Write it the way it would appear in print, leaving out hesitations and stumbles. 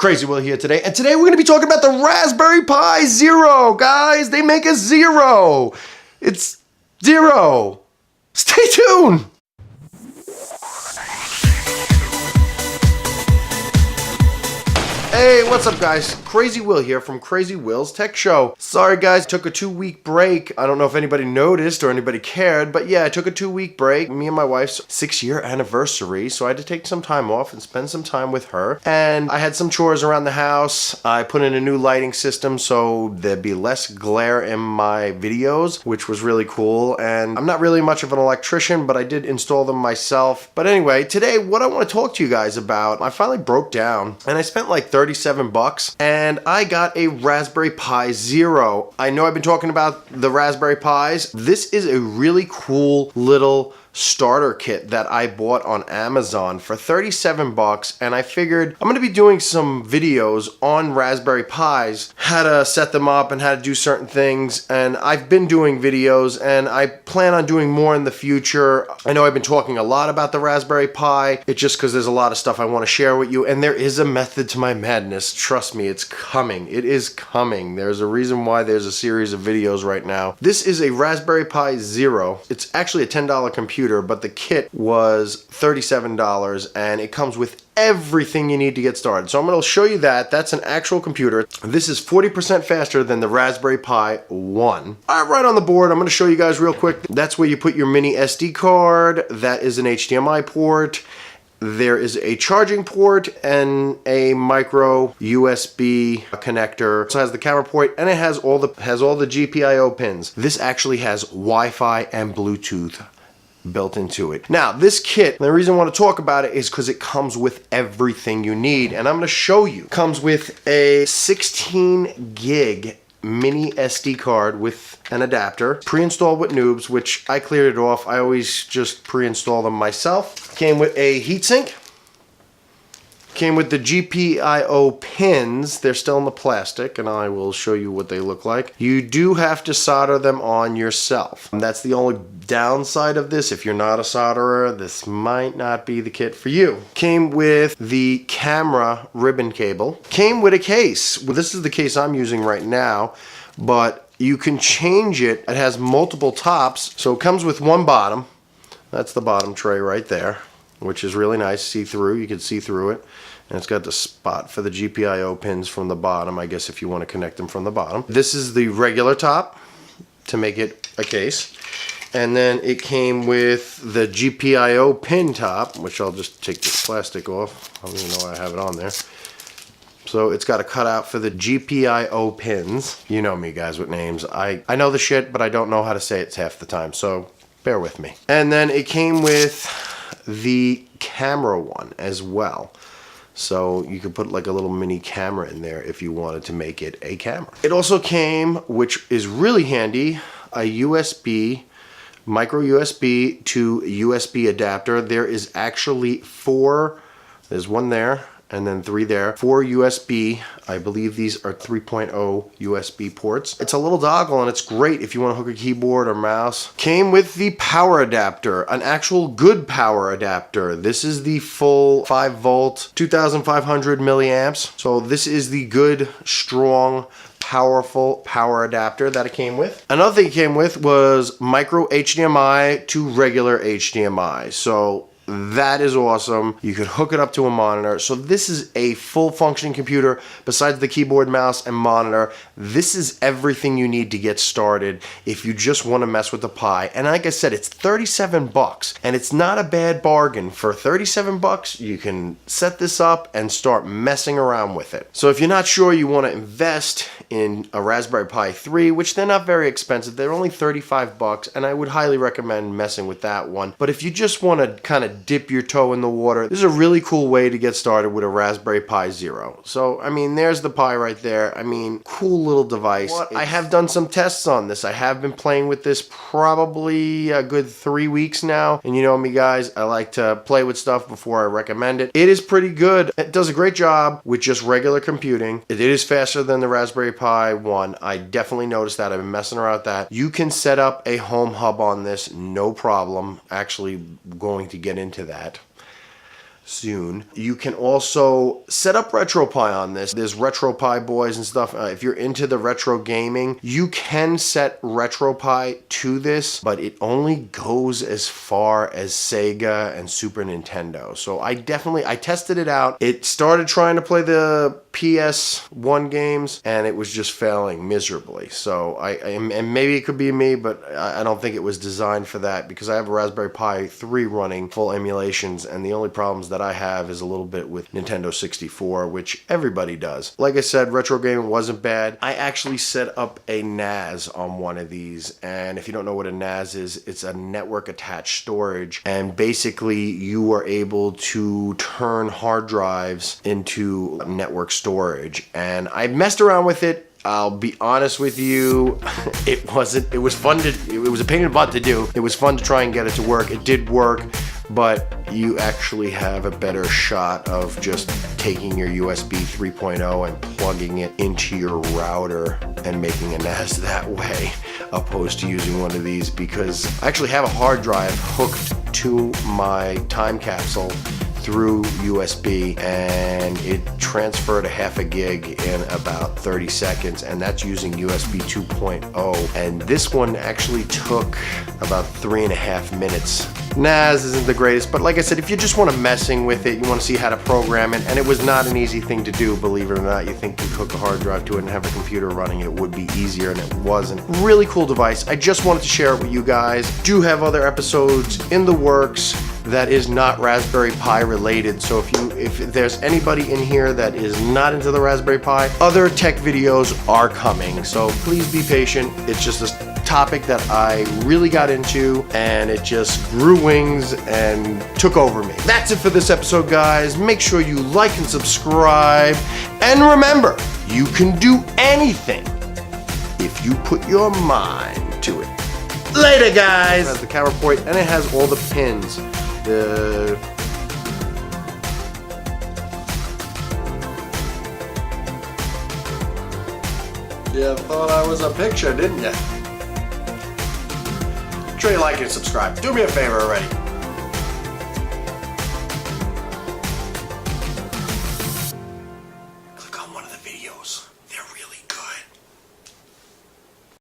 Crazy Will here today, and today we're going to be talking about the Raspberry Pi Zero, guys. They make a Zero. It's zero. Stay tuned. Hey, what's up guys? Crazy Will here from Crazy Will's Tech Show. Sorry guys, took a 2-week break. I don't know if anybody noticed or anybody cared, but yeah, I took a 2-week break. Me and my wife's 6-year anniversary, so I had to take some time off and spend some time with her. And I had some chores around the house. I put in a new lighting system so there'd be less glare in my videos, which was really cool. And I'm not really much of an electrician, but I did install them myself. But anyway, today what I want to talk to you guys about, I finally broke down and I spent like $37 and I got a Raspberry Pi Zero. I know I've been talking about the Raspberry Pis. This is a really cool little starter kit that I bought on Amazon for $37, and I figured I'm going to be doing some videos on Raspberry Pis, how to set them up and how to do certain things. And I've been doing videos and I plan on doing more in the future. I know I've been talking a lot about the Raspberry Pi. It's just because there's a lot of stuff I want to share with you, and there is a method to my madness. Trust me, it's coming. It is coming. There's a reason why there's a series of videos right now. This is a Raspberry Pi Zero. It's actually a $10 computer, but the kit was $37 and it comes with everything you need to get started. So I'm going to show you that. That's an actual computer. This is 40% faster than the Raspberry Pi 1. Right on the board, I'm going to show you guys real quick. That's where you put your mini SD card. That is an HDMI port. There is a charging port and a micro USB connector. It has the camera port and it has all the GPIO pins. This actually has Wi-Fi and Bluetooth built into it. Now, this kit, the reason I want to talk about it is because it comes with everything you need, and I'm going to show you. It comes with a 16 gig mini SD card with an adapter, pre-installed with Noobs, which I cleared it off. I always just pre-install them myself. Came with a heatsink. Came with the GPIO pins. They're still in the plastic, and I will show you what they look like. You do have to solder them on yourself. And that's the only downside of this. If you're not a solderer, this might not be the kit for you. Came with the camera ribbon cable. Came with a case. Well, this is the case I'm using right now, but you can change it. It has multiple tops, so it comes with one bottom. That's the bottom tray right there, which is really nice, see-through. You can see through it. And it's got the spot for the GPIO pins from the bottom, I guess, if you want to connect them from the bottom. This is the regular top to make it a case. And then it came with the GPIO pin top, which I'll just take this plastic off. I don't even know why I have it on there. So it's got a cutout for the GPIO pins. You know me, guys, with names. I know the shit, but I don't know how to say it half the time, so bear with me. And then it came with the camera one as well. So you could put like a little mini camera in there if you wanted to make it a camera. It also came, which is really handy, a USB, micro USB to USB adapter. There is actually 4, there's one there, and then 3 there. 4 USB, I believe these are 3.0 USB ports. It's a little dongle and it's great if you want to hook a keyboard or mouse. Came with the power adapter, an actual good power adapter. This is the full 5 volt, 2500 milliamps. So this is the good, strong, powerful power adapter that it came with. Another thing it came with was micro HDMI to regular HDMI. So that is awesome. You could hook it up to a monitor. So this is a full functioning computer besides the keyboard, mouse, and monitor. This is everything you need to get started if you just want to mess with the Pi. And like I said, it's $37 and it's not a bad bargain. For $37, you can set this up and start messing around with it. So if you're not sure you want to invest in a Raspberry Pi 3, which they're not very expensive, they're only $35, and I would highly recommend messing with that one. But if you just want to kind of dip your toe in the water, this is a really cool way to get started with a Raspberry Pi Zero. So, I mean, there's the Pi right there. I mean, cool little device. I have done some tests on this. I have been playing with this probably a good 3 weeks now. And you know me, guys, I like to play with stuff before I recommend it. It is pretty good. It does a great job with just regular computing. It is faster than the Raspberry Pi 1. I definitely noticed that. I've been messing around with that. You can set up a home hub on this, no problem. Actually going to get into that. soon. You can also set up RetroPie on this. There's RetroPie boys and stuff. If you're into the retro gaming, you can set RetroPie to this, but it only goes as far as Sega and Super Nintendo. So I tested it out. It started trying to play the PS1 games and it was just failing miserably. So and maybe it could be me, but I don't think it was designed for that, because I have a Raspberry Pi 3 running full emulations, and the only problems that I have is a little bit with Nintendo 64, which everybody does. Like I said, retro gaming wasn't bad. I actually set up a NAS on one of these, and if you don't know what a NAS is, it's a network attached storage, and basically you are able to turn hard drives into network storage. And I messed around with it. I'll be honest with you, it was a pain in the butt to do. It was fun to try and get it to work. It did work, but you actually have a better shot of just taking your USB 3.0 and plugging it into your router and making a NAS that way, opposed to using one of these, because I actually have a hard drive hooked to my time capsule through USB, and it transferred a half a gig in about 30 seconds, and that's using USB 2.0, and this one actually took about 3.5 minutes. NAS isn't the greatest, but like I said, if you just want to messing with it, you want to see how to program it, and it was not an easy thing to do, believe it or not. You think you hook a hard drive to it and have a computer running, it would be easier, and it wasn't. Really cool device. I just wanted to share it with you guys. Do have other episodes in the works that is not Raspberry Pi related, so if there's anybody in here that is not into the Raspberry Pi, other tech videos are coming, so please be patient. It's just a topic that I really got into, and it just grew wings and took over me. That's it for this episode, guys. Make sure you like and subscribe, and remember, you can do anything if you put your mind to it. Later, guys! It has the camera point, and it has all the pins. You thought I was a picture, didn't you? Make sure you like and subscribe. Do me a favor already.